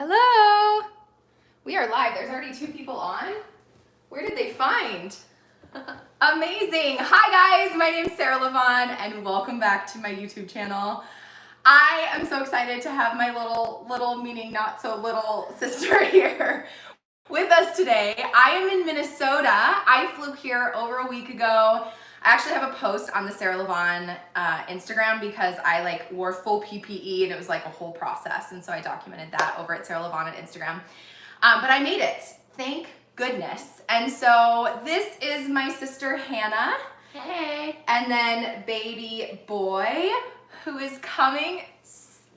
Hello. We are live. There's already 2 people on. Where did they find? Amazing. Hi guys, my name is Lavonne and welcome back to my YouTube channel. I am so excited to have my little meaning not so little sister here with us today. I am in Minnesota. I flew here over a week ago. I actually have a post on the Lavonne Instagram because I wore full PPE and it was like a whole process, and so I documented that over at Lavonne on Instagram. But I made it, thank goodness. And so this is my sister Hannah. Hey. And then baby boy, who is coming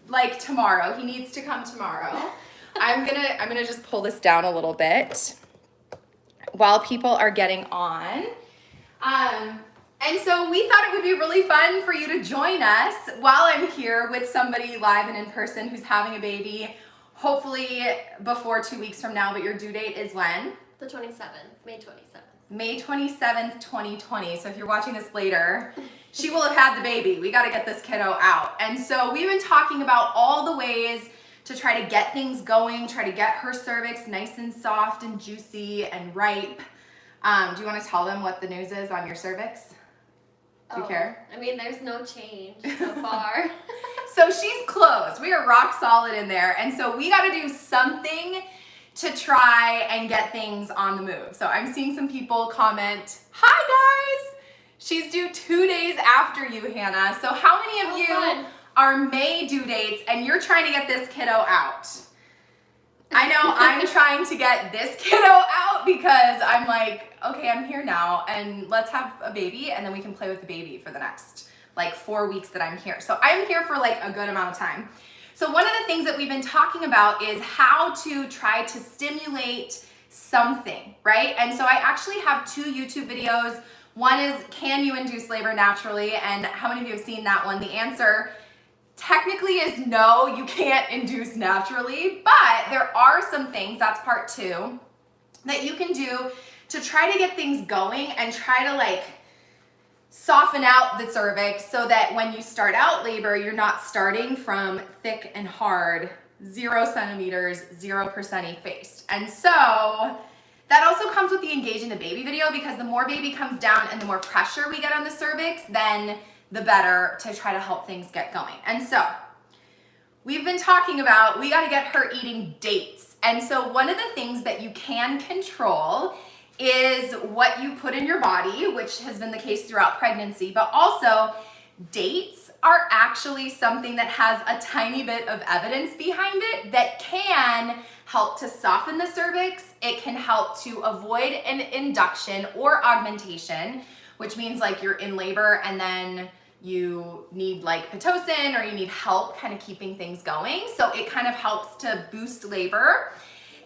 like tomorrow. He needs to come tomorrow. I'm gonna just pull this down a little bit while people are getting on. And so we thought it would be really fun for you to join us while I'm here with somebody live and in person who's having a baby, hopefully before 2 weeks from now, but your due date is when? The 27th, May 27th. May 27th, 2020. So if you're watching this later, she will have had the baby. We got to get this kiddo out. And so we've been talking about all the ways to try to get things going, try to get her cervix nice and soft and juicy and ripe. Do you want to tell them what the news is on your cervix? Do you care? I mean, there's no change so far. So she's closed. We are rock solid in there. And so we got to do something to try and get things on the move. So I'm seeing some people comment, hi guys, she's due 2 days after you, Hannah. So how many of you are May due dates and you're trying to get this kiddo out? I know I'm trying to get this kiddo out because I'm like, okay, I'm here now and let's have a baby and then we can play with the baby for the next 4 weeks that I'm here. So I'm here for a good amount of time. So one of the things that we've been talking about is how to try to stimulate something, right? And so I actually have 2 YouTube videos. One is, can you induce labor naturally? And how many of you have seen that one? The answer technically is no, you can't induce naturally, but there are some things, that's part 2, that you can do to try to get things going and try to soften out the cervix so that when you start out labor, you're not starting from thick and hard, 0 centimeters, 0% effaced. And so that also comes with the engage in the baby video, because the more baby comes down and the more pressure we get on the cervix, then the better to try to help things get going. And so we've been talking about, we got to get her eating dates. And so one of the things that you can control is what you put in your body, which has been the case throughout pregnancy, but also dates are actually something that has a tiny bit of evidence behind it that can help to soften the cervix. It can help to avoid an induction or augmentation, which means you're in labor and then you need Pitocin or you need help kind of keeping things going. So it kind of helps to boost labor.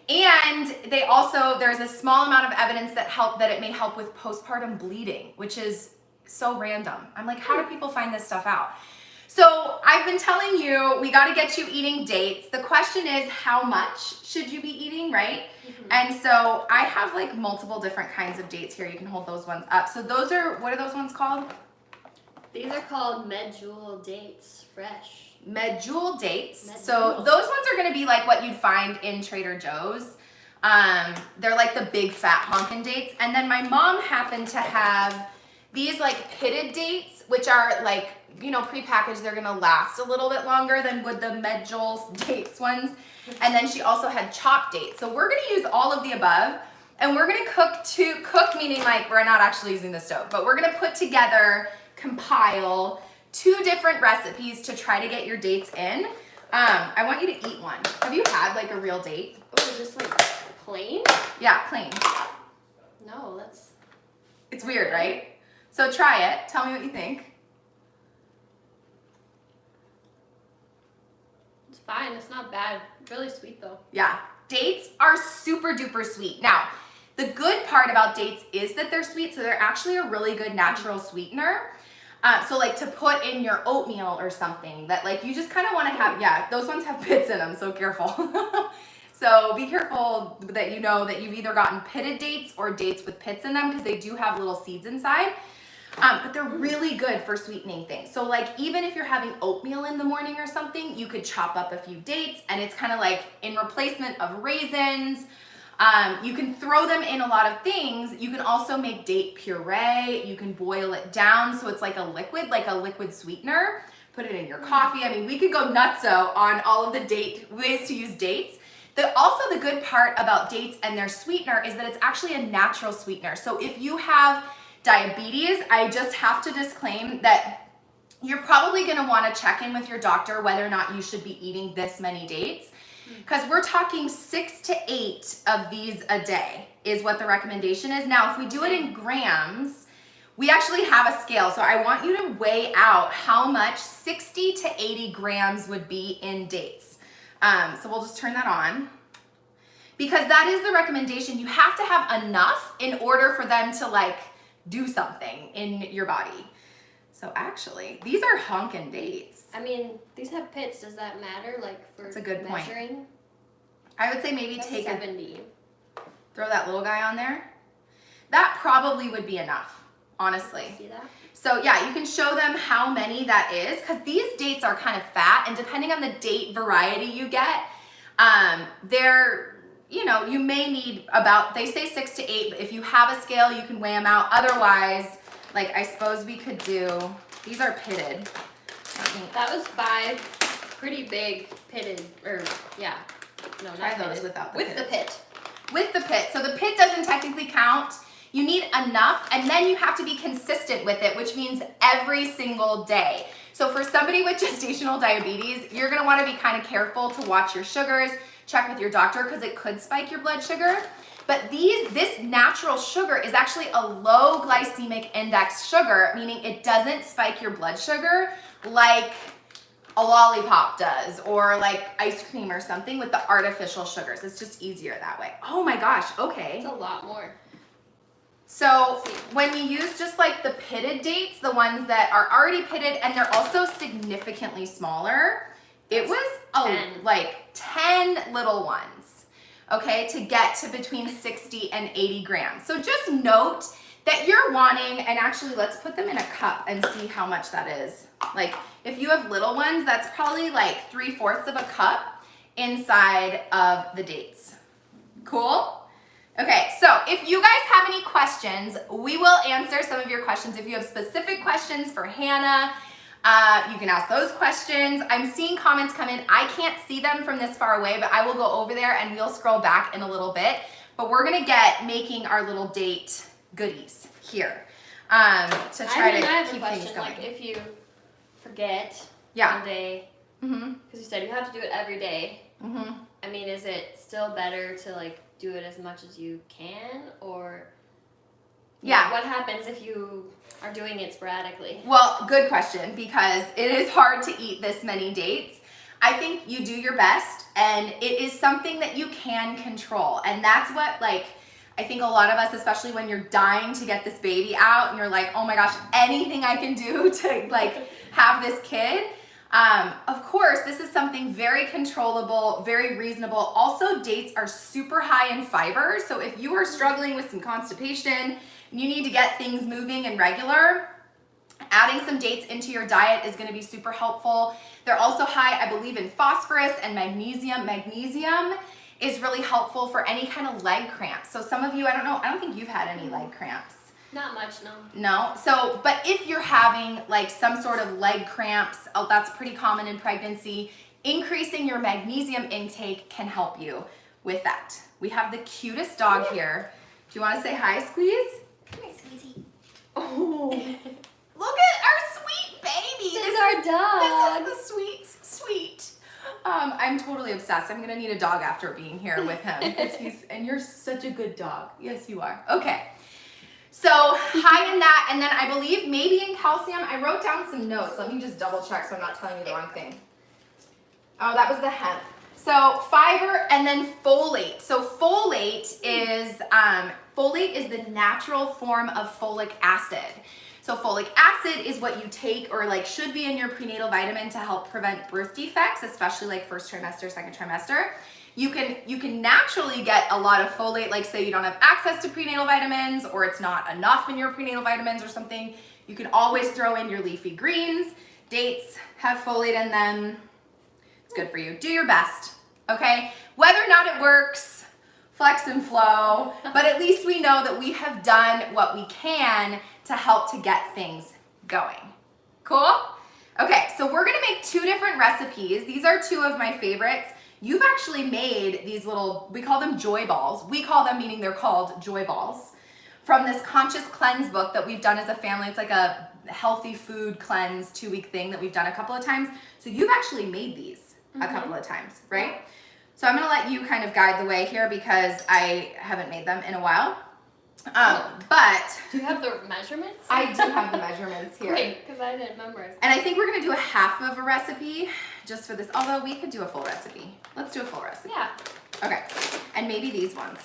And there's a small amount of evidence that it may help with postpartum bleeding, which is so random. I'm like, how do people find this stuff out? So I've been telling you, we got to get you eating dates. The question is, how much should you be eating, right? Mm-hmm. And so I have multiple different kinds of dates here. You can hold those ones up. So what are those ones called? These are called Medjool Dates, fresh. Medjool Dates. Medjool. So those ones are going to be what you'd find in Trader Joe's. They're the big fat honkin' dates. And then my mom happened to have these pitted dates, which are prepackaged. They're going to last a little bit longer than would the Medjool Dates ones. And then she also had chopped dates. So we're going to use all of the above. And we're going to cook meaning we're not actually using the stove, but we're going to compile 2 different recipes to try to get your dates in. I want you to eat one. Have you had a real date? Oh, just plain? Yeah, plain. No, it's weird, right? So try it. Tell me what you think. It's fine. It's not bad. Really sweet though. Yeah. Dates are super duper sweet. Now, the good part about dates is that they're sweet, so they're actually a really good natural sweetener. So to put in your oatmeal or something that you just kind of want to have, yeah, those ones have pits in them, so careful. So be careful that you know that you've either gotten pitted dates or dates with pits in them, because they do have little seeds inside. But they're really good for sweetening things. So like even if you're having oatmeal in the morning or something, you could chop up a few dates, and it's kind of like in replacement of raisins. You can throw them in a lot of things. You can also make date puree. You can boil it down so it's like a liquid sweetener. Put it in your coffee. I mean, we could go nutso on all of the ways to use dates. Also the good part about dates and their sweetener is that it's actually a natural sweetener. So if you have diabetes, I just have to disclaim that you're probably gonna wanna check in with your doctor whether or not you should be eating this many dates, because we're talking 6 to 8 of these a day is what the recommendation is. Now, if we do it in grams, we actually have a scale. So I want you to weigh out how much 60 to 80 grams would be in dates. So we'll just turn that on, because that is the recommendation. You have to have enough in order for them to like do something in your body. So actually, these are honkin' dates. I mean, these have pits. Does that matter, like for That's a good point. measuring? I would say maybe That's take 70. throw that little guy on there. That probably would be enough, honestly. See that? So yeah, you can show them how many that is, because these dates are kind of fat, and depending on the date variety you get, you may need about, they say 6 to 8, but if you have a scale, you can weigh them out. Otherwise, like I suppose we could do, these are pitted. That was 5 pretty big pitted, or yeah. No, Try not those pitted. without the With pit. the pit. With the pit. So the pit doesn't technically count. You need enough, and then you have to be consistent with it, which means every single day. So for somebody with gestational diabetes, you're gonna wanna be kind of careful to watch your sugars, check with your doctor, because it could spike your blood sugar. But this natural sugar is actually a low glycemic index sugar, meaning it doesn't spike your blood sugar like a lollipop does, or like ice cream or something with the artificial sugars. It's just easier that way. Oh my gosh, okay. It's a lot more. So when we use just like the pitted dates, the ones that are already pitted, and they're also significantly smaller, it was like 10 little ones, okay, to get to between 60 and 80 grams. So just note that you're wanting, and actually let's put them in a cup and see how much that is. Like if you have little ones, that's probably like 3/4 of a cup inside of the dates. Cool? Okay, so if you guys have any questions, we will answer some of your questions. If you have specific questions for Hannah, you can ask those questions. I'm seeing comments come in. I can't see them from this far away, but I will go over there and we'll scroll back in a little bit. But we're gonna get making our little date goodies here to try to keep things going. Like if you forget Yeah. one day, because you said you have to do it every day. I mean, is it still better to like do it as much as you can, or yeah, what happens if you are doing it sporadically? Well, good question, because it is hard to eat this many dates. I think you do your best, and it is something that you can control, and that's what like I think a lot of us, especially when you're dying to get this baby out and you're like, oh my gosh, anything I can do to like have this kid. Of course, this is something very controllable, very reasonable. Also, dates are super high in fiber. So if you are struggling with some constipation and you need to get things moving and regular, adding some dates into your diet is going to be super helpful. They're also high, I believe, in phosphorus and magnesium. Magnesium is really helpful for any kind of leg cramps. So some of you, I don't think you've had any leg cramps. Not much, no. No? So, but if you're having like some sort of leg cramps, that's pretty common in pregnancy, increasing your magnesium intake can help you with that. We have the cutest dog here. Do you want to say hi, Squeeze? Come here, Squeezy. Oh, look at our sweet baby. This is our dog. This is the sweet. I'm totally obsessed. I'm gonna need a dog after being here with him. And you're such a good dog. Yes, you are. Okay. So high in that, and then I believe maybe in calcium. I wrote down some notes. Let me just double check so I'm not telling you the wrong thing. Oh, that was the hemp. So fiber and then folate. So folate is the natural form of folic acid. So folic acid is what you take, or like should be in your prenatal vitamin to help prevent birth defects, especially like first trimester, second trimester. You can naturally get a lot of folate, like say you don't have access to prenatal vitamins or it's not enough in your prenatal vitamins or something. You can always throw in your leafy greens. Dates have folate in them. It's good for you. Do your best, okay? Whether or not it works, flex and flow, but at least we know that we have done what we can to help to get things going. Cool? Okay, so we're gonna make 2 different recipes. These are 2 of my favorites. You've actually made these little, we call them joy balls. We call them, meaning they're called joy balls, from this Conscious Cleanse book that we've done as a family. It's like a healthy food cleanse 2-week thing that we've done a couple of times. So you've actually made these a couple of times, right? So I'm gonna let you kind of guide the way here because I haven't made them in a while. But do you have the measurements? I do have the measurements here. Great, because I didn't memorize. And I think we're gonna do a half of a recipe just for this, although we could do a full recipe. Let's do a full recipe. Yeah. Okay, and maybe these ones,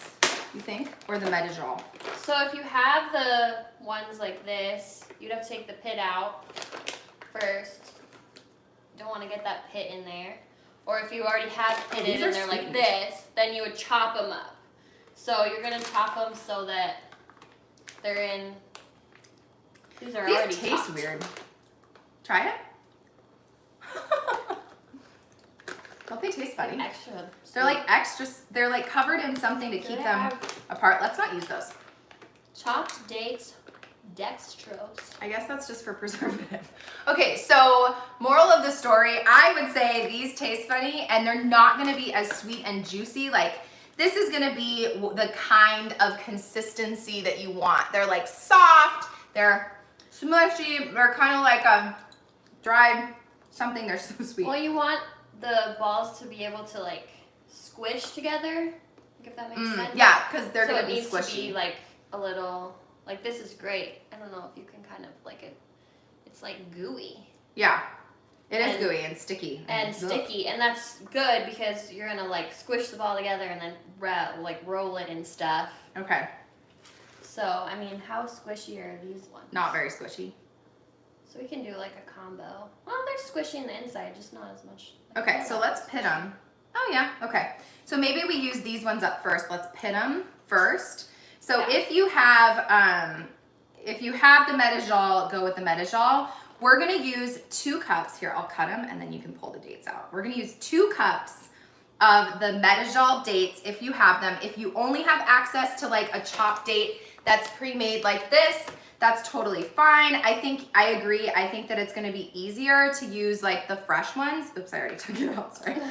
you think? Or the Medjool. So if you have the ones like this, you'd have to take the pit out first. Don't want to get that pit in there. Or if you already have pitted and they're like this, then you would chop them up. So you're gonna chop them so that they're in. These already taste chopped. Weird. Try it. Don't they taste funny? Extra. They're like extra. They're like covered in something to keep them apart. Let's not use those. Chopped dates, dextrose. I guess that's just for preservative. Okay, so moral of the story, I would say these taste funny and they're not gonna be as sweet and juicy. Like, this is gonna be the kind of consistency that you want. They're like soft, they're smushy, they're kind of like a dried something. They're so sweet. Well, you want the balls to be able to like squish together, like, if that makes sense. Yeah, because they're so gonna be it needs squishy. to be like a little, like this is great. I don't know if you can kind of like it. It's like gooey. Yeah, it is gooey and sticky. And sticky, and that's good because you're gonna like squish the ball together and then like roll it and stuff. Okay. So I mean, how squishy are these ones? Not very squishy. So we can do like a combo. Well, they're squishy in the inside, just not as much. Okay, so let's pit them. Oh yeah, okay. So maybe we use these ones up first. Let's pit them first. So Yeah. if you have the Medjool, go with the Medjool. We're gonna use 2 cups. Here, I'll cut them and then you can pull the dates out. We're gonna use 2 cups of the Medjool dates if you have them. If you only have access to like a chopped date that's pre-made like this, that's totally fine. I agree. I think that it's gonna be easier to use like the fresh ones. Oops, I already took it out, sorry.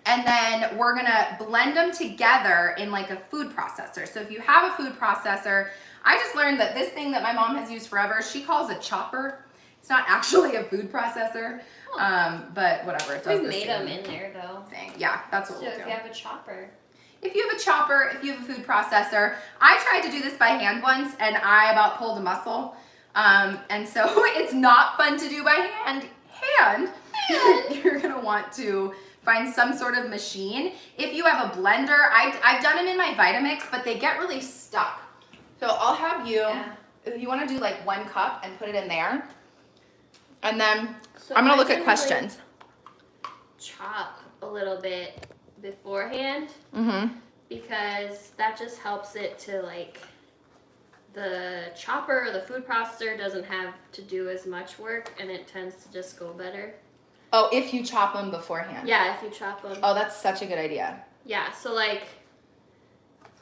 And then we're gonna blend them together in like a food processor. So if you have a food processor, I just learned that this thing that my mom has used forever, she calls a chopper. It's not actually a food processor, but whatever. It does we made them in there though. Thing. Yeah, that's what so we'll do. if you have a chopper. If you have a chopper, if you have a food processor, I tried to do this by hand once and I about pulled a muscle. And so it's not fun to do by hand. You're gonna want to find some sort of machine. If you have a blender, I've done them in my Vitamix, but they get really stuck. So I'll have you, if you wanna do like 1 cup and put it in there. And then I'm gonna look at questions. Chop a little bit beforehand because that just helps it to like the chopper or the food processor doesn't have to do as much work and it tends to just go better. Oh, if you chop them beforehand. Yeah, if you chop them. Oh, that's such a good idea. Yeah, so like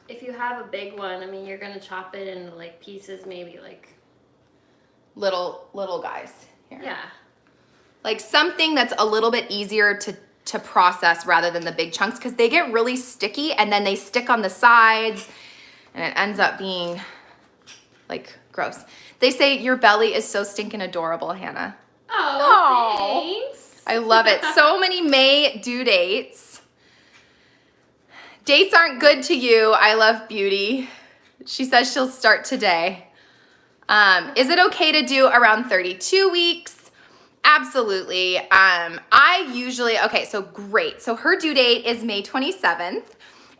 if you have a big one, I mean, you're gonna chop it into like pieces, maybe like little guys here. Yeah. Like something that's a little bit easier to process rather than the big chunks because they get really sticky and then they stick on the sides and it ends up being like gross. They say your belly is so stinking adorable, Hannah. Oh, thanks. I love it. So many May due dates. Dates aren't good to you. I love beauty. She says she'll start today. Is it okay to do around 32 weeks? Absolutely. I usually, okay, so great. So her due date is May 27th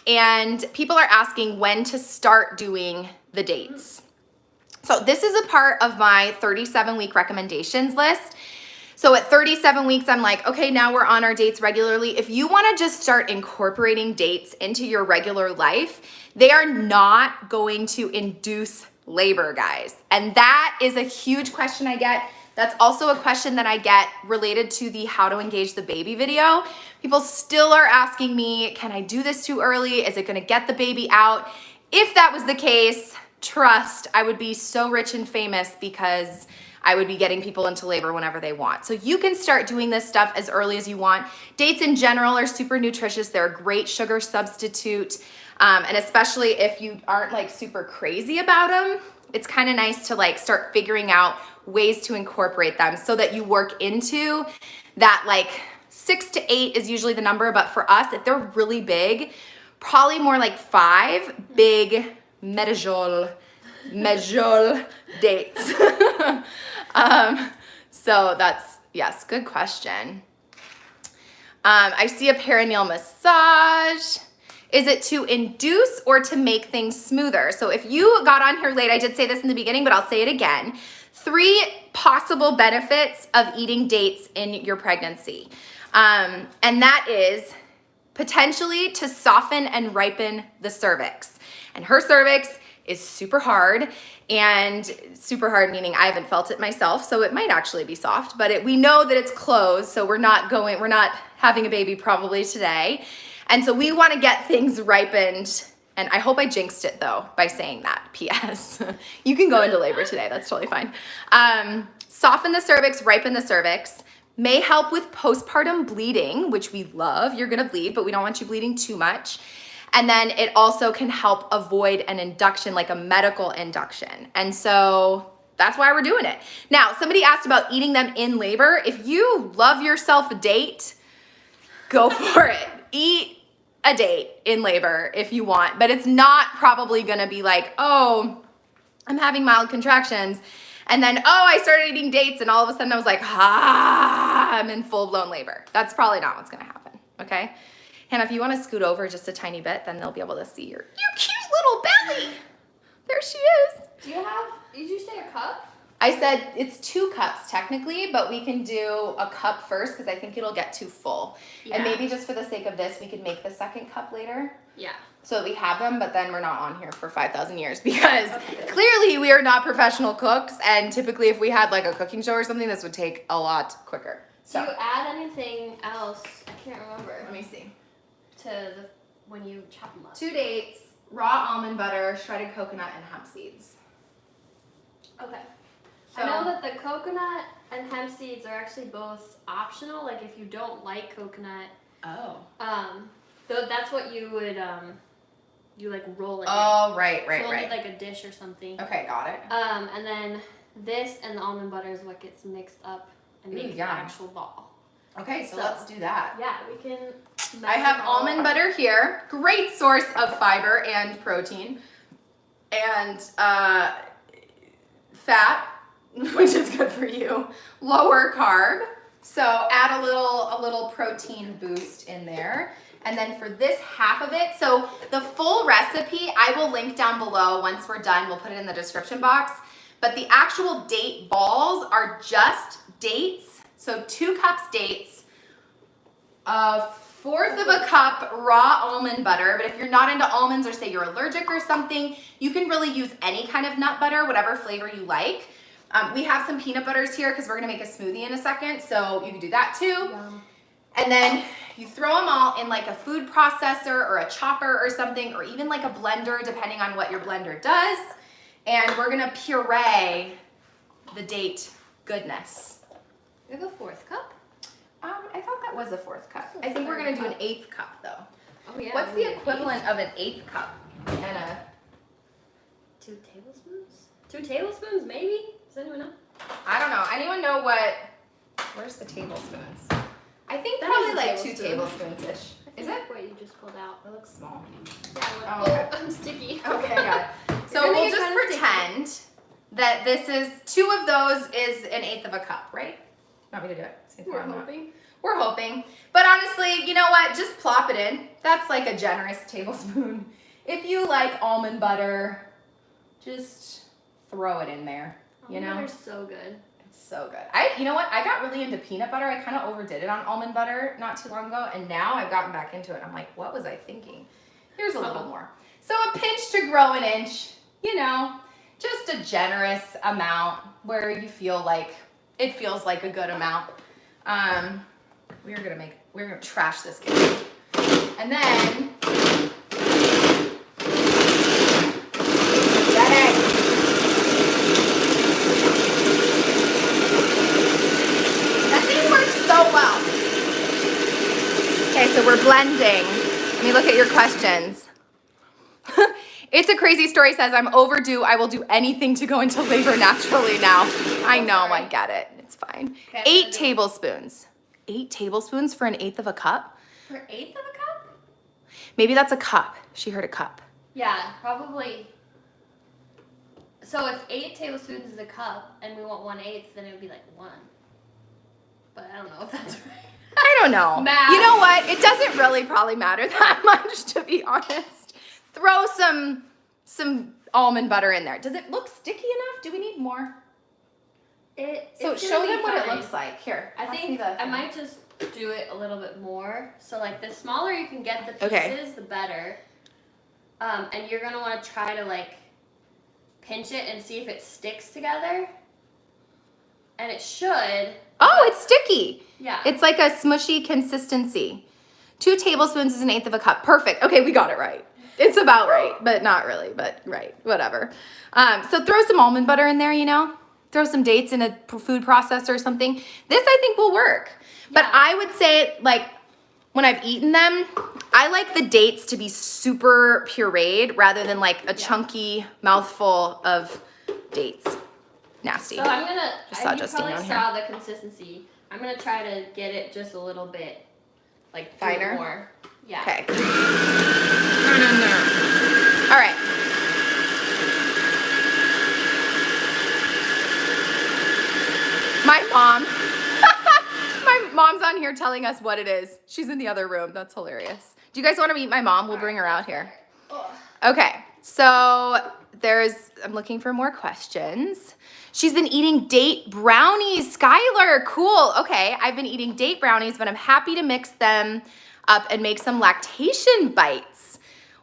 and people are asking when to start doing the dates. So this is a part of my 37-week recommendations list. So at 37 weeks, I'm like, okay, now we're on our dates regularly. If you wanna just start incorporating dates into your regular life, they are not going to induce labor, guys. And that is a huge question I get. That's also a question that I get related to the how to engage the baby video. People still are asking me, can I do this too early? Is it gonna get the baby out? If that was the case, trust, I would be so rich and famous because I would be getting people into labor whenever they want. So you can start doing this stuff as early as you want. Dates in general are super nutritious. They're a great sugar substitute. And especially if you aren't like super crazy about them, it's kind of nice to like start figuring out ways to incorporate them so that you work into that. Like 6 to 8 is usually the number, but for us, if they're really big, probably more like 5 big Medjool dates. So that's, yes, good question. I see a perineal massage. Is it to induce or to make things smoother? So if you got on here late, I did say this in the beginning, but I'll say it again. 3 possible benefits of eating dates in your pregnancy. And that is potentially to soften and ripen the cervix. And her cervix is super hard, and super hard meaning I haven't felt it myself, so it might actually be soft, but we know that it's closed, so we're not having a baby probably today. And so we want to get things ripened, and I hope I jinxed it though by saying that, P.S. You can go into labor today, that's totally fine. Soften the cervix, ripen the cervix, may help with postpartum bleeding, which we love. You're gonna bleed, but we don't want you bleeding too much. And then it also can help avoid an induction, like a medical induction. And so that's why we're doing it. Now, somebody asked about eating them in labor. If you love yourself a date, go for it. Eat a date in labor if you want, but it's not probably gonna be like, oh, I'm having mild contractions. And then, oh, I started eating dates and all of a sudden I was like, I'm in full blown labor. That's probably not what's gonna happen, okay? Hannah, if you wanna scoot over just a tiny bit, then they'll be able to see your cute little belly. There she is. Did you say a cup? I said it's 2 cups technically, but we can do a cup first because I think it'll get too full. Yeah. And maybe just for the sake of this, we could make the second cup later. Yeah. So that we have them, but then we're not on here for 5,000 years because clearly we are not professional cooks, and typically if we had like a cooking show or something, this would take a lot quicker. So. Do you add anything else? I can't remember. Let me see. When you chop them up. 2 dates, raw almond butter, shredded coconut, and hemp seeds. Okay. So, I know that the coconut and hemp seeds are actually both optional. Like if you don't like coconut. Oh. That's what you would you like roll it. Oh, in. right. So you'll need like a dish or something. Okay, got it. And then this and the almond butter is what gets mixed up and makes the actual ball. Okay, so let's do that. Yeah, we can. I have almond butter here. Great source of fiber and protein, and fat, which is good for you. Lower carb. So add a little protein boost in there. And then for this half of it, so the full recipe I will link down below once we're done. We'll put it in the description box. But the actual date balls are just dates. So 2 cups dates, 1/4 of a cup raw almond butter. But if you're not into almonds or say you're allergic or something, you can really use any kind of nut butter, whatever flavor you like. We have some peanut butters here because we're gonna make a smoothie in a second, so you can do that too. Yum. And then you throw them all in like a food processor or a chopper or something, or even like a blender, depending on what your blender does. And we're gonna puree the date goodness. We have a 4th cup? I thought that was a 4th cup. I think we're gonna do an 1/8 cup though. Oh yeah. What's the equivalent of an 1/8 cup? And 2 tablespoons? 2 tablespoons maybe? Does anyone know? I don't know. Anyone know where's the tablespoons? I think that probably like 2 tablespoons-ish. Is it? What you just pulled out. It looks small. Yeah, okay. I'm sticky. Okay, got it. So we'll just pretend that this is 2 of those is an 1/8 of a cup, right? Want me to do it? We're hoping. But honestly, you know what? Just plop it in. That's like a generous tablespoon. If you like almond butter, just throw it in there. You know? Almond butter's so good. It's so good. You know what? I got really into peanut butter. I kind of overdid it on almond butter not too long ago, and now I've gotten back into it. I'm like, what was I thinking? Here's a little more. So a pinch to grow an inch, you know. just a generous amount where you feel like it feels like a good amount. We're gonna trash this kitchen. And then that egg. That thing works so well. Okay, so we're blending. Let me look at your questions. It's a crazy story says, I'm overdue. I will do anything to go into labor naturally now. I know, I get it. It's fine. Okay, 8 tablespoons. 8 tablespoons for 1/8 of a cup? For 1/8 of a cup? Maybe that's a cup. She heard a cup. Yeah, probably. So if 8 tablespoons is a cup and we want 1/8, then it would be like 1. But I don't know if that's right. I don't know. Math. You know what? It doesn't really probably matter that much, to be honest. Throw some almond butter in there. Does it look sticky enough? Do we need more? So show them what it looks like. Here. I think I might just do it a little bit more. So like the smaller you can get the pieces, the better. And you're gonna want to try to like pinch it and see if it sticks together. And it should. Oh, it's sticky. Yeah. It's like a smushy consistency. 2 tablespoons is 1/8 of a cup. Perfect. Okay, we got it right. It's about right, but not really, but right, whatever. So throw some almond butter in there, you know? Throw some dates in a food processor or something. This I think will work. But I would say, like, when I've eaten them, I like the dates to be super pureed rather than like a chunky mouthful of dates. Nasty. So I'm gonna, you probably saw the consistency. I'm gonna try to get it just a little bit, like finer? More. Yeah. Okay. All right. My mom's on here telling us what it is. She's in the other room. That's hilarious. Do you guys want to meet my mom? We'll bring her out here. Okay. So I'm looking for more questions. She's been eating date brownies. Skylar, cool. Okay. I've been eating date brownies, but I'm happy to mix them up and make some lactation bites.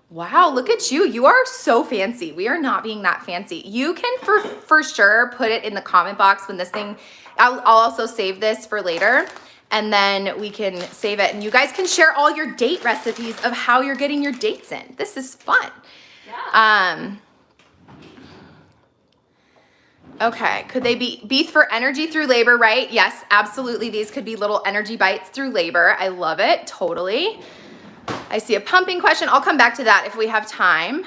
Wow, look at you. You are so fancy. We are not being that fancy. You can for sure put it in the comment box when this thing, I'll also save this for later and then we can save it and you guys can share all your date recipes of how you're getting your dates in. This is fun. Yeah. Okay, could they be beef for energy through labor, right? Yes, absolutely. These could be little energy bites through labor. I love it, totally. I see a pumping question. I'll come back to that if we have time.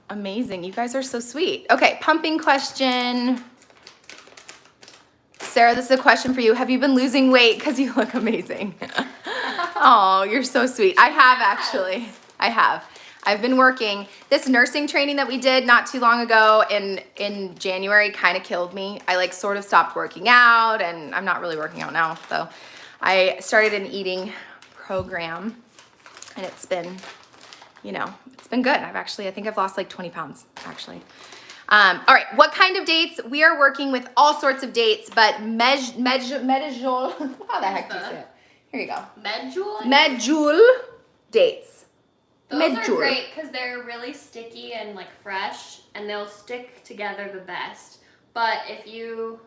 Amazing, you guys are so sweet. Okay, pumping question. Sarah, this is a question for you. Have you been losing weight? Because you look amazing. Oh, you're so sweet. I have actually, I have. I've been working. This nursing training that we did not too long ago in January kind of killed me. I like sort of stopped working out and I'm not really working out now. So I started an eating program and it's been, you know, it's been good. I think I've lost like 20 pounds actually. All right, what kind of dates? We are working with all sorts of dates, but Medjool, how the heck do you say it? Here you go. Medjool? Medjool dates. Those are great because they're really sticky and like fresh and they'll stick together the best. But if you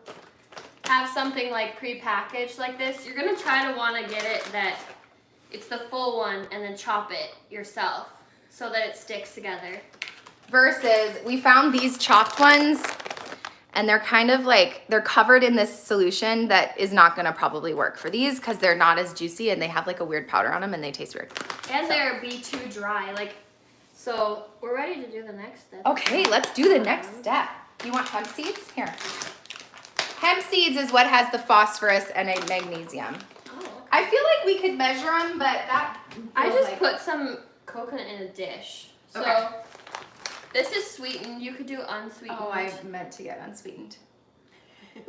have something like pre-packaged like this, you're gonna try to want to get it that it's the full one and then chop it yourself so that it sticks together. Versus we found these chopped ones and they're kind of like, they're covered in this solution that is not gonna probably work for these because they're not as juicy and they have like a weird powder on them and they taste weird. And they're be too dry. So we're ready to do the next step. Okay, let's do the next step. Do you want hemp seeds? Here. Hemp seeds is what has the phosphorus and a magnesium. Oh, okay. I feel like we could measure them, but that I just put some coconut in a dish. So okay. This is sweetened. You could do unsweetened. Oh, I meant to get unsweetened.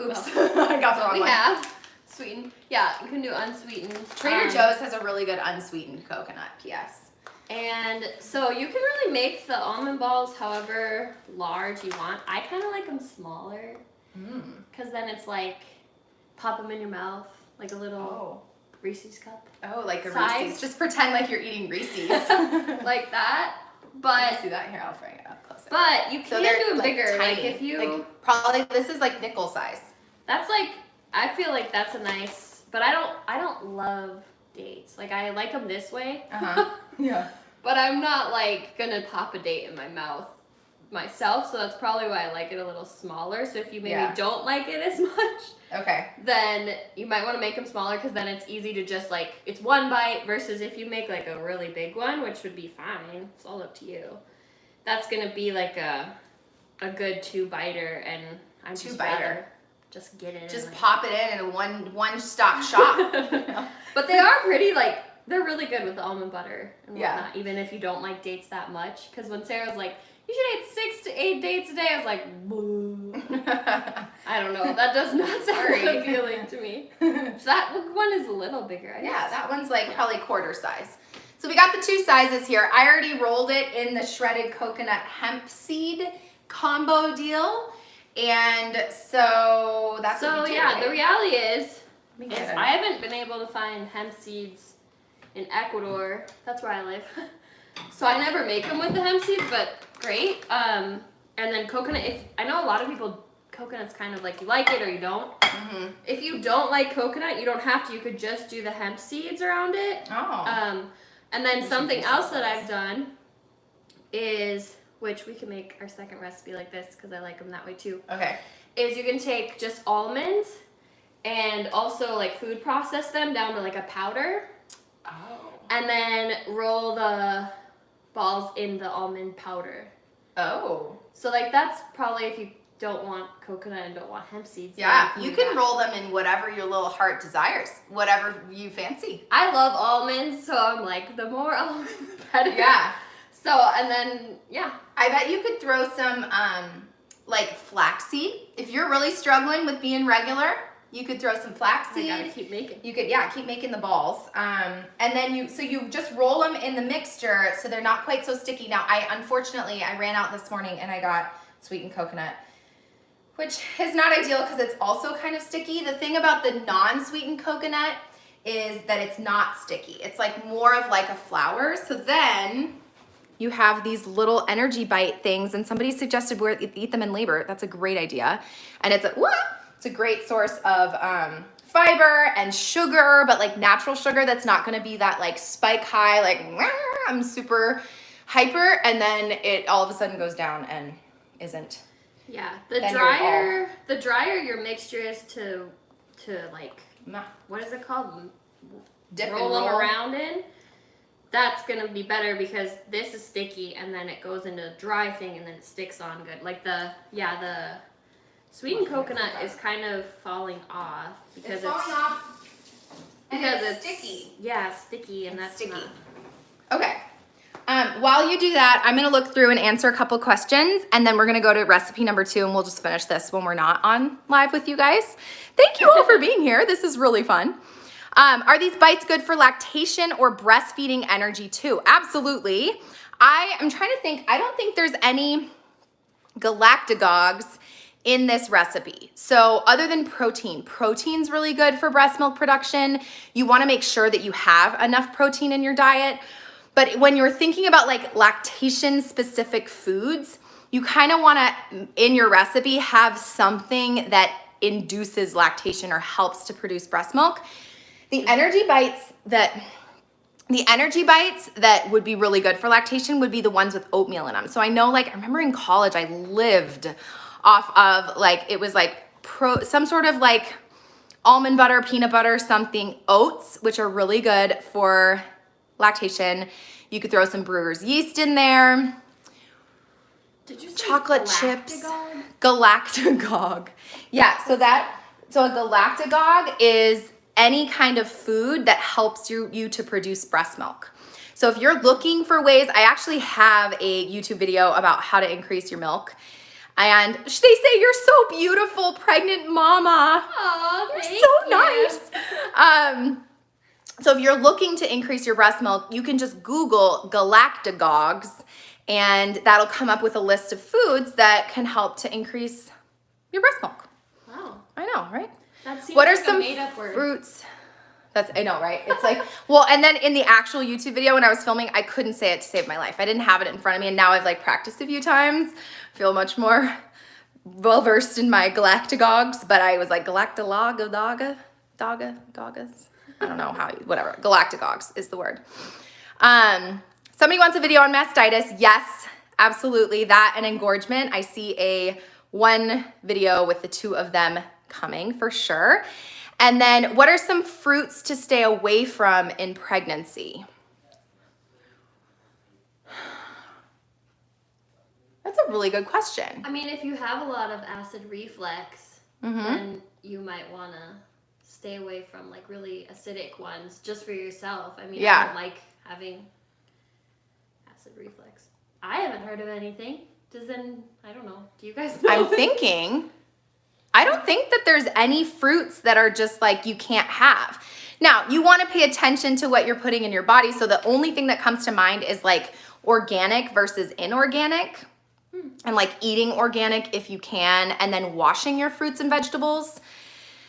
Oops. I got the wrong one. We have sweetened. Yeah, you can do unsweetened. Trader Joe's has a really good unsweetened coconut, P.S. And so you can really make the almond balls however large you want. I kind of like them smaller because then it's like pop them in your mouth like a little Reese's cup. Oh, like a size. Reese's. Just pretend like you're eating Reese's. Like that. But see that here. I'll bring it up closer. But you can do them bigger. Tiny. Like if you like, probably this is like nickel size. That's like, I feel like that's a nice, but I don't love dates. Like I like them this way. Yeah. But I'm not like gonna pop a date in my mouth myself, so that's probably why I like it a little smaller. So if you maybe don't like it as much, then you might want to make them smaller, because then it's easy to just like, it's one bite, versus if you make like a really big one, which would be fine, it's all up to you. That's gonna be like a good 2-biter, and I'm just rather just get it. Just like, pop it in a one-stop shop. But they are pretty, like, they're really good with the almond butter and whatnot, Yeah. even if you don't like dates that much. Because when Sarah was like, you should eat 6 to 8 dates a day, I was like, boo. I don't know. That does not sound appealing to me. So that one is a little bigger, I guess. Yeah, that one's like probably quarter size. So we got the 2 sizes here. I already rolled it in the shredded coconut hemp seed combo deal. And so that's what we do, right? The reality is I haven't been able to find hemp seeds in Ecuador. That's where I live. So I never make them with the hemp seeds, but great. And then coconut, I know a lot of people, coconut's kind of like, you like it or you don't. If you don't like coconut, you don't have to. You could just do the hemp seeds around it. And then something else that I've done is, which we can make our second recipe like this because I like them that way too. Is you can take just almonds and also like food process them down to like a powder. And then roll the balls in the almond powder. So like that's probably if you don't want coconut and don't want hemp seeds. Yeah, you can roll them in whatever your little heart desires, whatever you fancy. I love almonds, so I'm like, the more almonds, the better. Yeah. So, and then, I bet you could throw some, like flaxseed. If you're really struggling with being regular, you could throw some flaxseed. I gotta keep making. You could, keep making the balls. And then you just roll them in the mixture so they're not quite so sticky. Now, unfortunately, I ran out this morning and I got sweetened coconut, which is not ideal because it's also kind of sticky. The thing about the non-sweetened coconut is that it's not sticky. It's like more of like a flour. So then you have these little energy bite things, and somebody suggested eat them in labor. That's a great idea. And it's a great source of fiber and sugar, but like natural sugar that's not gonna be that like spike high, like I'm super hyper, and then it all of a sudden goes down and isn't. Yeah, the drier your mixture is to like, what is it called? Roll them around in. That's gonna be better because this is sticky and then it goes into a dry thing and then it sticks on good. Like the sweetened coconut is kind of falling off because it's sticky. Yeah, sticky, and that's sticky. Not. Okay. While you do that, I'm gonna look through and answer a couple questions, and then we're gonna go to recipe number 2, and we'll just finish this when we're not on live with you guys. Thank you all for being here. This is really fun. Are these bites good for lactation or breastfeeding energy too? Absolutely. I am trying to think. I don't think there's any galactagogues in this recipe. So other than protein's really good for breast milk production. You want to make sure that you have enough protein in your diet. But when you're thinking about like lactation specific foods, you kind of want to, in your recipe, have something that induces lactation or helps to produce breast milk. The energy bites that would be really good for lactation would be the ones with oatmeal in them. So I know, like, I remember in college I lived off of like, it was like some sort of like almond butter, peanut butter, something, oats, which are really good for lactation. You could throw some brewer's yeast in there. Did you say chocolate chips? Galactagogue. Yeah, so a galactagogue is any kind of food that helps you to produce breast milk. So if you're looking for ways, I actually have a YouTube video about how to increase your milk. And they say, you're so beautiful, pregnant mama. Aw, you're so nice. So if you're looking to increase your breast milk, you can just Google galactagogues, and that'll come up with a list of foods that can help to increase your breast milk. Wow. I know, right? That seems what are like some a made-up word. fruits I know, right? It's like, well, and then in the actual YouTube video when I was filming, I couldn't say it to save my life. I didn't have it in front of me, and now I've like practiced a few times. I feel much more well-versed in my galactagogues, but I was like, galactalogagas? I don't know how, whatever. Galactagogues is the word. Somebody wants a video on mastitis. Yes, absolutely. That and engorgement. I see one video with the two of them coming for sure. And then what are some fruits to stay away from in pregnancy? That's a really good question. I mean, if you have a lot of acid reflux, then you might want to stay away from like really acidic ones just for yourself. I mean, I don't like having acid reflux. I haven't heard of anything. I don't know. Do you guys know? I'm thinking, I don't think that there's any fruits that are just like you can't have. Now, you want to pay attention to what you're putting in your body. So the only thing that comes to mind is like organic versus inorganic. And like eating organic if you can, and then washing your fruits and vegetables.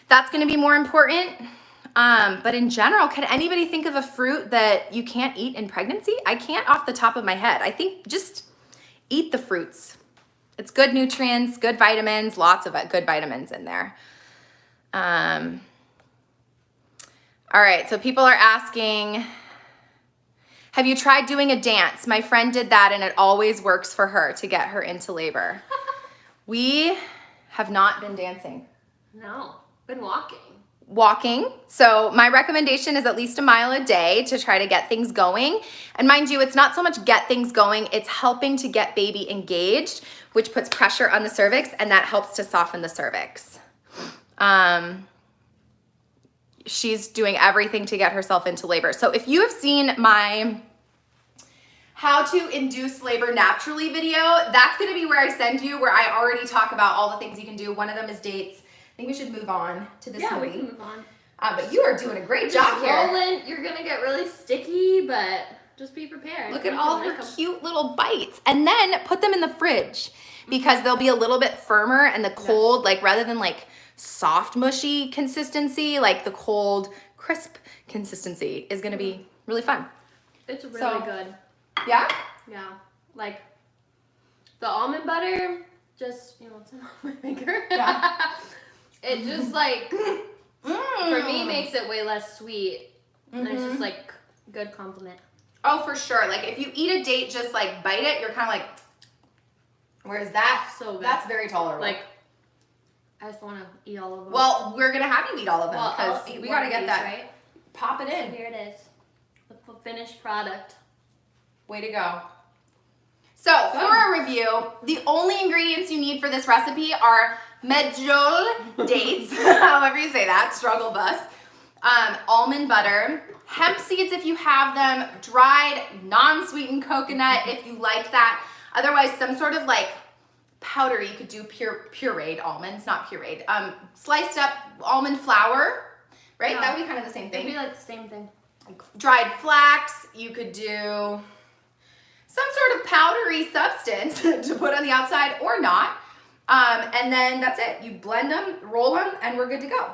That's going to be more important. But in general, can anybody think of a fruit that you can't eat in pregnancy? I can't off the top of my head. I think just eat the fruits. It's good nutrients, good vitamins, lots of good vitamins in there. All right, so people are asking, have you tried doing a dance? My friend did that and it always works for her to get her into labor. We have not been dancing. No, been Walking. So my recommendation is at least a mile a day to try to get things going. And mind you, it's not so much get things going, it's helping to get baby engaged, which puts pressure on the cervix, and that helps to soften the cervix. She's doing everything to get herself into labor. So if you have seen my how to induce labor naturally video, that's gonna be where I send you, where I already talk about all the things you can do. One of them is dates. I think we should move on to this Yeah, movie. we can move on. But you are doing a great job here. Rolling, you're gonna get really sticky, but just be prepared. Look at all her cute little bites. And then put them in the fridge because they'll be a little bit firmer, and the cold, like rather than like soft mushy consistency, like the cold crisp consistency is gonna be really fun. It's really good. Yeah? Yeah. Like the almond butter, just, it's an almond maker. Yeah. It just like, for me, makes it way less sweet. And it's just like good compliment. Oh, for sure. Like if you eat a date, just like bite it, you're kind of like, whereas that, so good. That's very tolerable. Like, I just want to eat all of them. Well, we're going to have you eat all of them because I'll eat we got to one get of that. these, right? Pop it in. So here it is. The finished product. Way to go. So for a review, the only ingredients you need for this recipe are Medjool Dates, however you say that, struggle bus, almond butter, hemp seeds if you have them, dried non-sweetened coconut if you like that. Otherwise, some sort of like powder, you could do pureed almonds, not pureed. Sliced up almond flour, right? Yeah. That would be kind of the same thing. It'd be like the same thing. Dried flax, you could do some sort of powdery substance to put on the outside or not. And then that's it. You blend them, roll them, and we're good to go.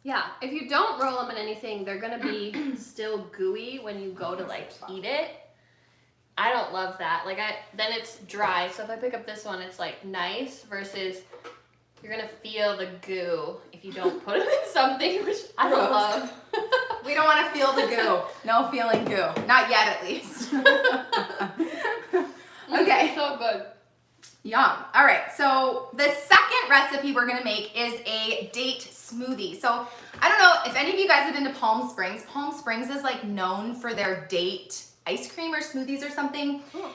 Yeah, if you don't roll them in anything, they're gonna be still gooey when you go to like eat it. I don't love that. Like then it's dry. So if I pick up this one, it's like nice versus you're gonna feel the goo if you don't put them in something, which I don't love. We don't want to feel the goo. No feeling goo. Not yet, at least. Okay. So good. Yum. All right. So the second recipe we're going to make is a date smoothie. So I don't know if any of you guys have been to Palm Springs. Palm Springs is like known for their date ice cream or smoothies or something. Oh.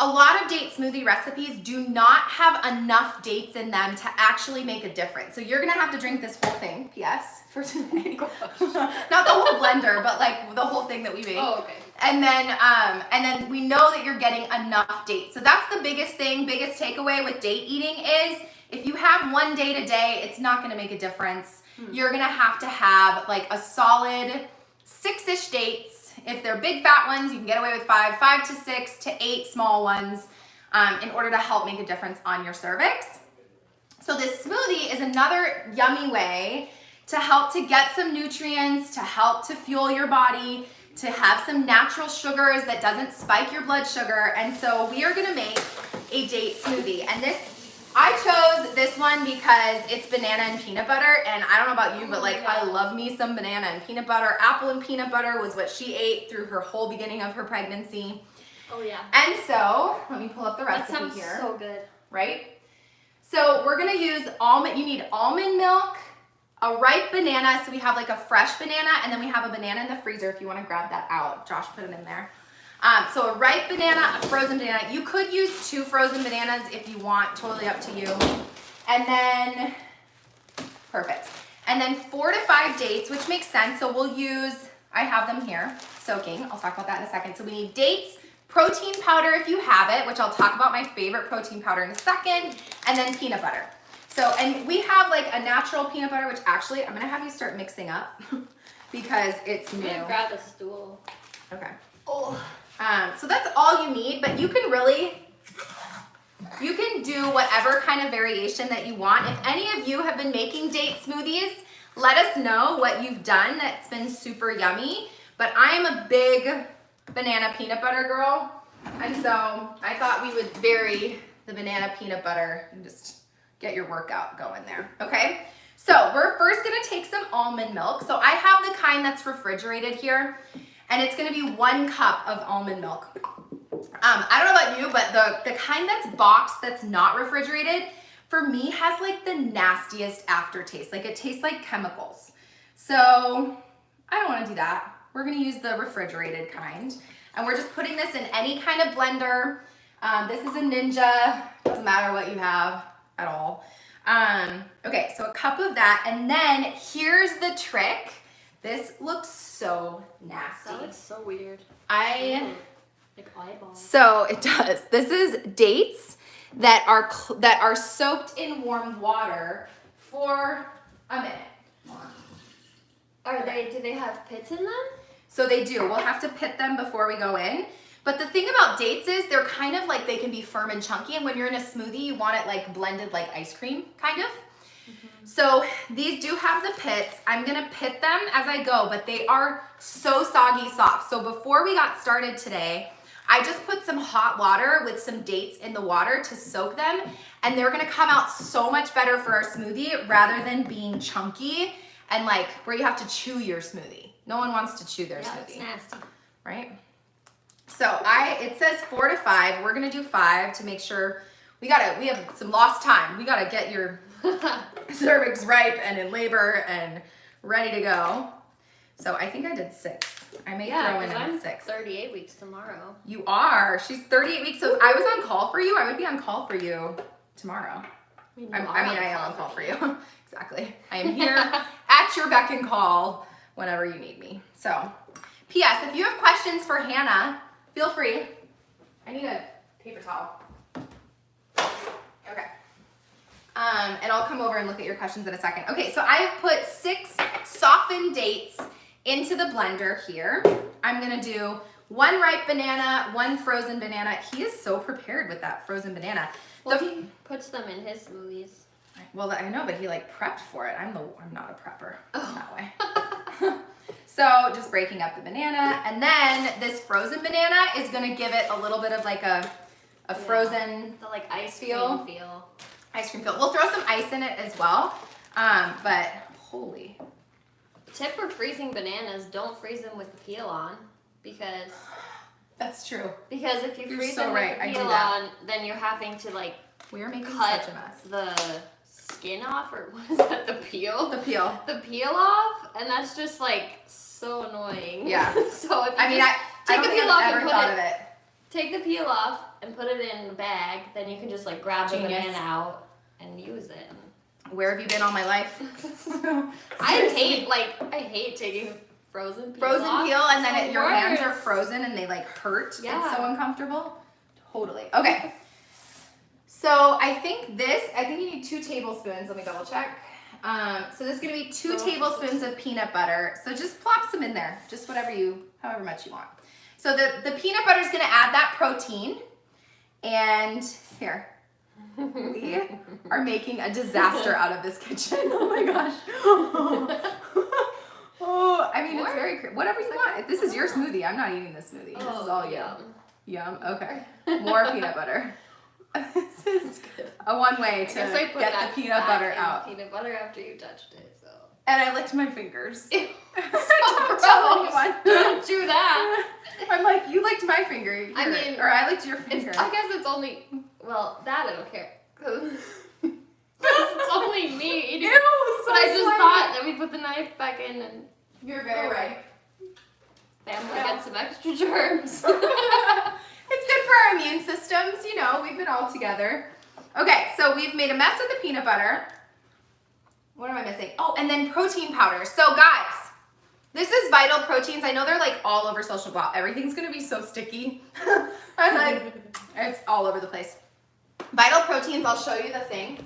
A lot of date smoothie recipes do not have enough dates in them to actually make a difference. So you're gonna have to drink this whole thing, P.S. for today. Not the whole blender, but like the whole thing that we made. Oh, okay. And then we know that you're getting enough dates. So that's the biggest thing, biggest takeaway with date eating is if you have one date a day, it's not gonna make a difference. You're gonna have to have like a solid 6-ish dates. If they're big fat ones, you can get away with 5 to 6 to 8 small ones in order to help make a difference on your cervix. So this smoothie is another yummy way to help to get some nutrients, to help to fuel your body, to have some natural sugars that doesn't spike your blood sugar. And so we are gonna make a date smoothie. And I chose this one because it's banana and peanut butter. And I don't know about you, but like I love me some banana and peanut butter. Apple and peanut butter was what she ate through her whole beginning of her pregnancy. Oh yeah. And so, let me pull up the recipe here. That sounds so good. Right? So we're gonna use almond, you need almond milk, a ripe banana, so we have like a fresh banana, and then we have a banana in the freezer if you wanna grab that out. Josh put it in there. So a ripe banana, a frozen banana. You could use 2 frozen bananas if you want, totally up to you. And then, perfect. And then 4 to 5 dates, which makes sense. So we'll use, I have them here, soaking. I'll talk about that in a second. So we need dates, protein powder if you have it, which I'll talk about my favorite protein powder in a second, and then peanut butter. So, and we have like a natural peanut butter, which actually I'm gonna have you start mixing up because it's new. I'm gonna grab a stool. Okay. Oh. So that's all you need, but you can do whatever kind of variation that you want. If any of you have been making date smoothies, let us know what you've done that's been super yummy. But I am a big banana peanut butter girl, and so I thought we would vary the banana peanut butter and just get your workout going there, okay? So we're first gonna take some almond milk. So I have the kind that's refrigerated here, and it's gonna be 1 cup of almond milk. I don't know about you, but the kind that's boxed that's not refrigerated, for me has like the nastiest aftertaste. Like it tastes like chemicals. So I don't wanna do that. We're gonna use the refrigerated kind. And we're just putting this in any kind of blender. This is a Ninja, doesn't matter what you have at all. Okay, so a cup of that. And then here's the trick. This looks so nasty. That looks so weird. Like eyeballs. So it does. This is dates that are soaked in warm water for a minute. Do they have pits in them? So they do. We'll have to pit them before we go in. But the thing about dates is they're kind of like, they can be firm and chunky, and when you're in a smoothie, you want it like blended like ice cream, kind of. Mm-hmm. So these do have the pits. I'm gonna pit them as I go, but they are so soggy soft. So before we got started today, I just put some hot water with some dates in the water to soak them, and they're gonna come out so much better for our smoothie rather than being chunky and like where you have to chew your smoothie. No one wants to chew their smoothie. It's nasty. Right? So it says 4 to 5. We're gonna do 5 to make sure we have some lost time. We gotta get your cervix ripe and in labor and ready to go. So I think I did 6. I may throw in I'm 6. 38 weeks tomorrow. You are. She's 38 weeks. So if I was on call for you, I would be on call for you tomorrow. I am on call for you. Exactly. I am here at your beck and call whenever you need me. So, P.S. if you have questions for Hannah, feel free. I need a paper towel. Okay. And I'll come over and look at your questions in a second. Okay, so I have put 6 softened dates into the blender here. I'm gonna do 1 ripe banana, 1 frozen banana. He is so prepared with that frozen banana. Well, he puts them in his smoothies. Well, I know, but he like prepped for it. I'm not a prepper that way. So just breaking up the banana, and then this frozen banana is gonna give it a little bit of like a frozen the like ice feel. Ice cream feel. We'll throw some ice in it as well. But holy. Tip for freezing bananas: don't freeze them with the peel on, because that's true. Because if you freeze so them with the peel on, then you're having to like making cut such a mess. The skin off, or what is that? The peel. The peel. The peel off, and that's just like so annoying. Yeah. So if you take the peel off and take the peel off and put it in a bag, then you can just like grab the banana out and use it. Where have you been all my life? I hate taking frozen peel off. And then your hands are frozen and they like hurt. Yeah. It's so uncomfortable. Totally. Okay. So I think you need 2 tablespoons. Let me double check. So this is gonna be 2 tablespoons of peanut butter. So just plop some in there, just however much you want. So the peanut butter is gonna add that protein. And here, We are making a disaster out of this kitchen. Oh my gosh. Oh, I mean, it's very, whatever you want. This is your smoothie. I'm not eating this smoothie. This is all yum. Yum. Okay. More peanut butter. This is a one way to get the peanut butter out. Peanut butter after you touched it, so. And I licked my fingers. Ew. Don't tell anyone. Don't do that. I'm like, you licked my finger. Here. I mean, or I licked your finger. I guess it's only, well, that I don't care. Because it's only me eating. Ew, but I just thought that we put the knife back in and. You're very right. Family gets some extra germs. It's good for our immune systems, you know, we've been all together. Okay, so we've made a mess of the peanut butter. What am I missing? Oh, and then protein powder. So guys, this is Vital Proteins. I know they're like all over social media. Everything's gonna be so sticky. I'm like, it's all over the place. Vital Proteins, I'll show you the thing.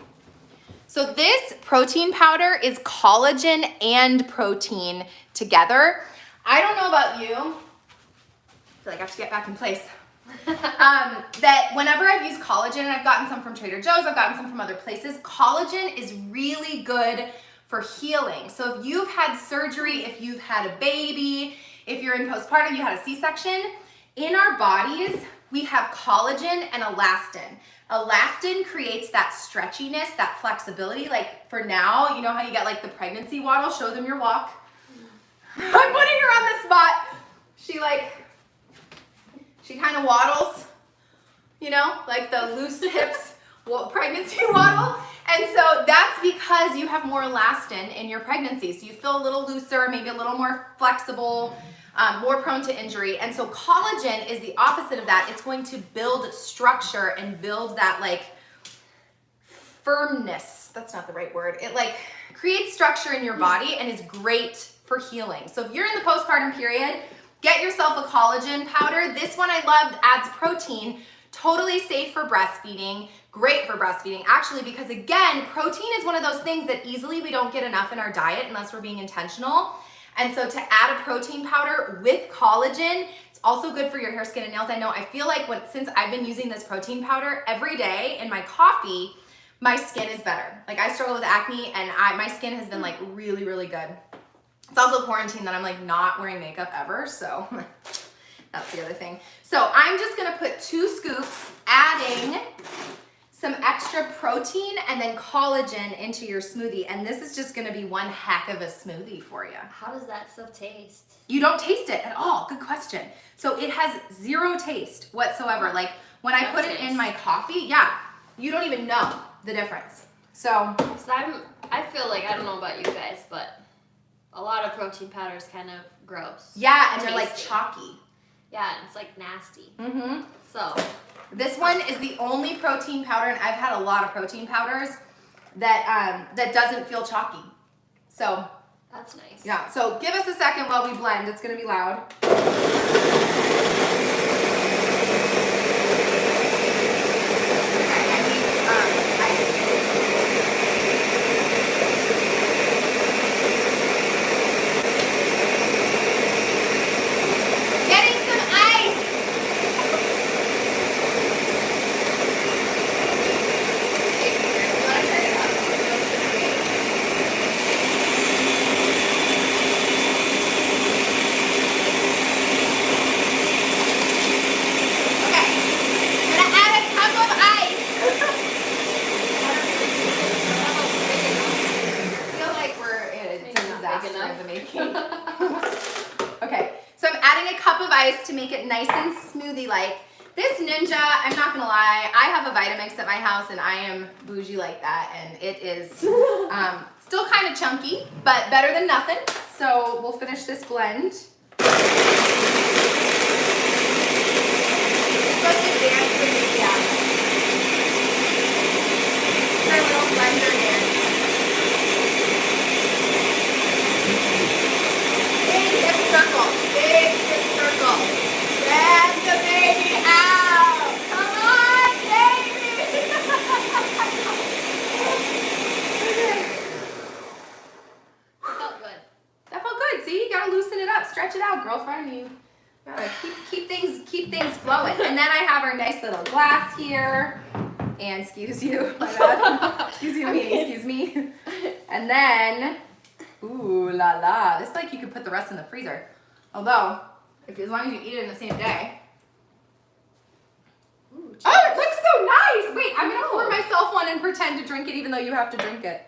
So this protein powder is collagen and protein together. I don't know about you. I feel like I have to get back in place. That whenever I've used collagen, and I've gotten some from Trader Joe's, I've gotten some from other places, collagen is really good for healing. So if you've had surgery, if you've had a baby, if you're in postpartum, you had a C-section, in our bodies, we have collagen and elastin. Elastin creates that stretchiness, that flexibility. Like for now, you know how you get like the pregnancy waddle? Show them your walk. I'm putting her on the spot. She kind of waddles, you know, like the loose hips pregnancy waddle. And so that's because you have more elastin in your pregnancy. So you feel a little looser, maybe a little more flexible, more prone to injury. And so collagen is the opposite of that. It's going to build structure and build that like firmness. That's not the right word. It like creates structure in your body and is great for healing. So if you're in the postpartum period, get yourself a collagen powder. This one I loved, adds protein, totally safe for breastfeeding, great for breastfeeding actually, because again, protein is one of those things that easily we don't get enough in our diet unless we're being intentional. And so to add a protein powder with collagen, it's also good for your hair, skin, and nails. I know, I feel like since I've been using this protein powder every day in my coffee, my skin is better. Like I struggle with acne and my skin has been like really, really good. It's also quarantine that I'm like not wearing makeup ever, so that's the other thing. So I'm just gonna put 2 scoops, adding some extra protein and then collagen into your smoothie. And this is just gonna be one heck of a smoothie for you. How does that stuff taste? You don't taste it at all, good question. So it has 0 taste whatsoever. Like when I put it in my coffee, yeah, you don't even know the difference. So I feel like, I don't know about you guys, but a lot of protein powder is kind of gross. Yeah, and they're like chalky. Yeah, it's like nasty. Mm-hmm. So this one is the only protein powder, and I've had a lot of protein powders that that doesn't feel chalky. So that's nice. Yeah. So give us a second while we blend. It's gonna be loud. To make it nice and smoothie-like. This Ninja, I'm not gonna lie, I have a Vitamix at my house and I am bougie like that, and it is still kind of chunky, but better than nothing. So we'll finish this blend. Let's advance the media. Our little blender here. Big hip circle. Big hip circle. Drag the baby out. Come on, baby. Felt good. That felt good. See, you gotta loosen it up, stretch it out, girlfriend. You gotta keep things flowing. And then I have our nice little glass here, And excuse you, my bad. Excuse me. And then, ooh la la. This like you could put the rest in the freezer. Although, as long as you eat it in the same day. Ooh, oh, it looks so nice. Wait, I'm gonna pour myself one and pretend to drink it even though you have to drink it.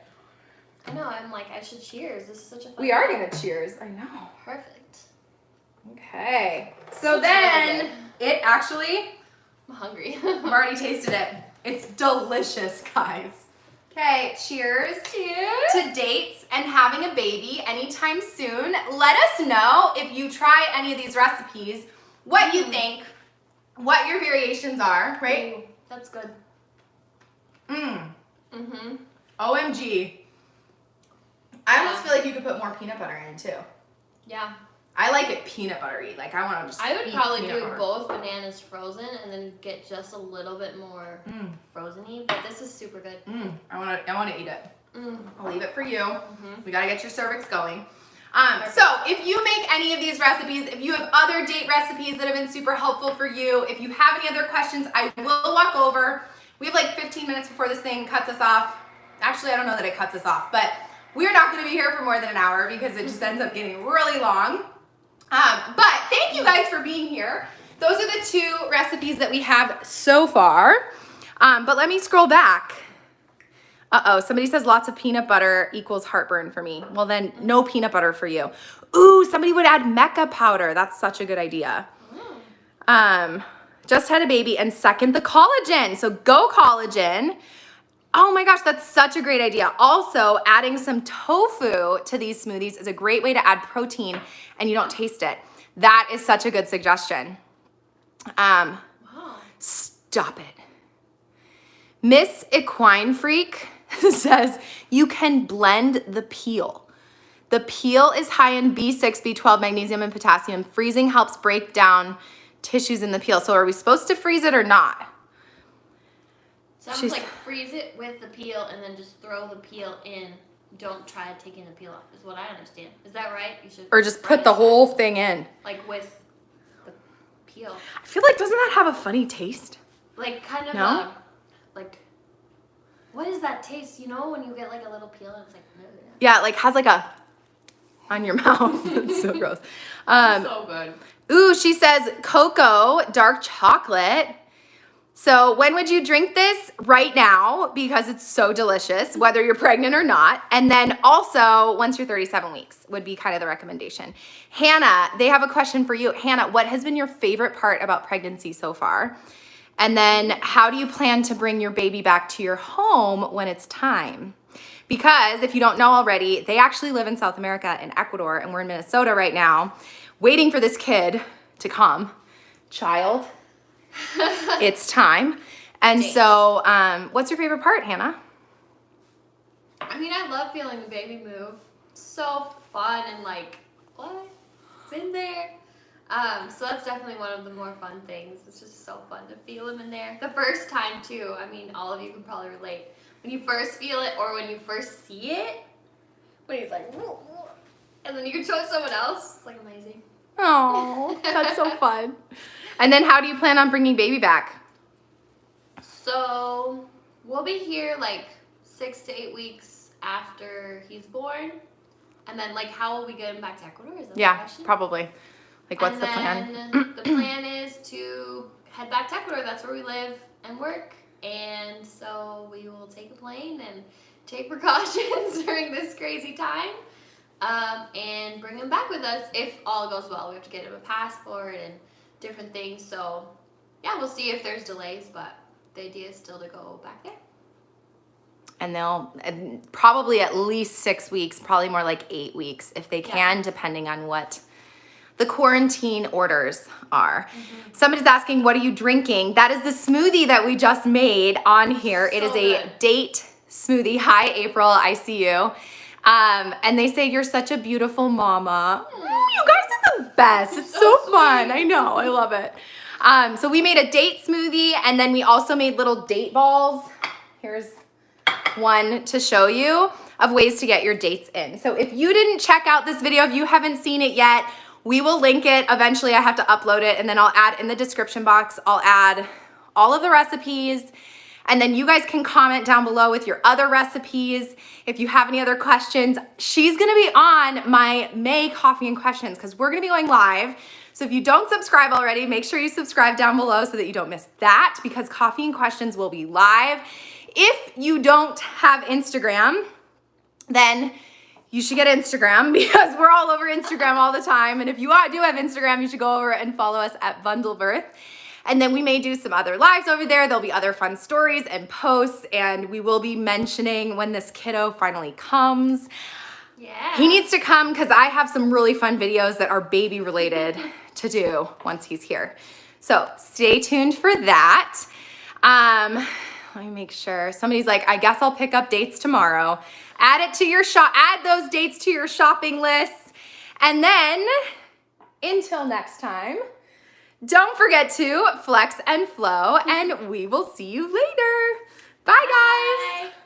I know, I'm like, I should cheers. This is such a fun We are gonna cheers, I know. Perfect. Okay, so then it actually, I'm hungry. I've already tasted it. It's delicious, guys. Okay, cheers. Cheers. To dates and having a baby anytime soon. Let us know if you try any of these recipes, what you think, what your variations are, right? Ooh, that's good. Mm-hmm. OMG. I almost feel like you could put more peanut butter in too. Yeah. I like it peanut buttery. Like I want to just I would probably do butter. both bananas frozen and then get just a little bit more frozen-y, but this is super good. I want to eat it. I'll leave it for you. We got to get your cervix going. Perfect. So if you make any of these recipes, if you have other date recipes that have been super helpful for you, if you have any other questions, I will walk over. We have like 15 minutes before this thing cuts us off. Actually, I don't know that it cuts us off, but we're not going to be here for more than an hour because it just ends up getting really long. But thank you guys for being here. Those are the 2 recipes that we have so far. But let me scroll back. Uh-oh, somebody says lots of peanut butter equals heartburn for me. Well then, no peanut butter for you. Ooh, somebody would add Mecca powder. That's such a good idea. Just had a baby and second the collagen. So go collagen. Oh my gosh, that's such a great idea. Also, adding some tofu to these smoothies is a great way to add protein and you don't taste it. That is such a good suggestion. Wow. Stop it. Miss Equine Freak says you can blend the peel. The peel is high in B6, B12, magnesium, and potassium. Freezing helps break down tissues in the peel. So are we supposed to freeze it or not? Sounds like freeze it with the peel and then just throw the peel in. Don't try taking the peel off, is what I understand. Is that right? You should. Or just put the whole thing in. Like with the peel. I feel like, doesn't that have a funny taste? Like kind of No? like, what is that taste? You know when you get like a little peel and it's like. Yeah, it like has like a on your mouth. It's so gross. So good. Ooh, she says cocoa, dark chocolate. So when would you drink this? Right now, because it's so delicious, whether you're pregnant or not. And then also, once you're 37 weeks would be kind of the recommendation. Hannah, they have a question for you. Hannah, what has been your favorite part about pregnancy so far? And then how do you plan to bring your baby back to your home when it's time? Because if you don't know already, they actually live in South America in Ecuador, and we're in Minnesota right now, waiting for this kid to come. Child. It's time. And so, what's your favorite part, Hannah? I mean, I love feeling the baby move. So fun and like, what? It's in there. So that's definitely one of the more fun things. It's just so fun to feel him in there. The first time too, I mean, all of you can probably relate. When you first feel it or when you first see it, when he's like, whoa, whoa, and then you can show it to someone else, it's like amazing. Oh, that's so fun. And then how do you plan on bringing baby back? So we'll be here like 6 to 8 weeks after he's born. And then like how will we get him back to Ecuador? Is that the question? Probably. Like what's the plan? The plan is to head back to Ecuador. That's where we live and work. And so we will take a plane and take precautions during this crazy time. And bring him back with us if all goes well. We have to get him a passport and different things. So yeah, we'll see if there's delays, but the idea is still to go back there. And they'll probably at least 6 weeks, probably more like 8 weeks if they can, depending on what the quarantine orders are. Somebody's asking, what are you drinking? That is the smoothie that we just made on here. It is a date smoothie. Hi, April, I see you. And they say, you're such a beautiful mama. You guys are the best. It's so fun. I know. I love it. So we made a date smoothie, and then we also made little date balls. Here's one to show you of ways to get your dates in. So if you didn't check out this video, if you haven't seen it yet, we will link it. Eventually I have to upload it, and then I'll add in the description box, I'll add all of the recipes And then you guys can comment down below with your other recipes. If you have any other questions, she's gonna be on my May Coffee and Questions because we're gonna be going live. So if you don't subscribe already, make sure you subscribe down below so that you don't miss that because Coffee and Questions will be live. If you don't have Instagram, then you should get Instagram because we're all over Instagram all the time. And if you do have Instagram, you should go over and follow us at Bundlebirth. And then we may do some other lives over there. There'll be other fun stories and posts, and we will be mentioning when this kiddo finally comes. Yeah. He needs to come because I have some really fun videos that are baby related to do once he's here. So stay tuned for that. Let me make sure. Somebody's like, I guess I'll pick up dates tomorrow. Add it to your add those dates to your shopping list. And then until next time, don't forget to flex and flow, and we will see you later. Bye, guys. Bye.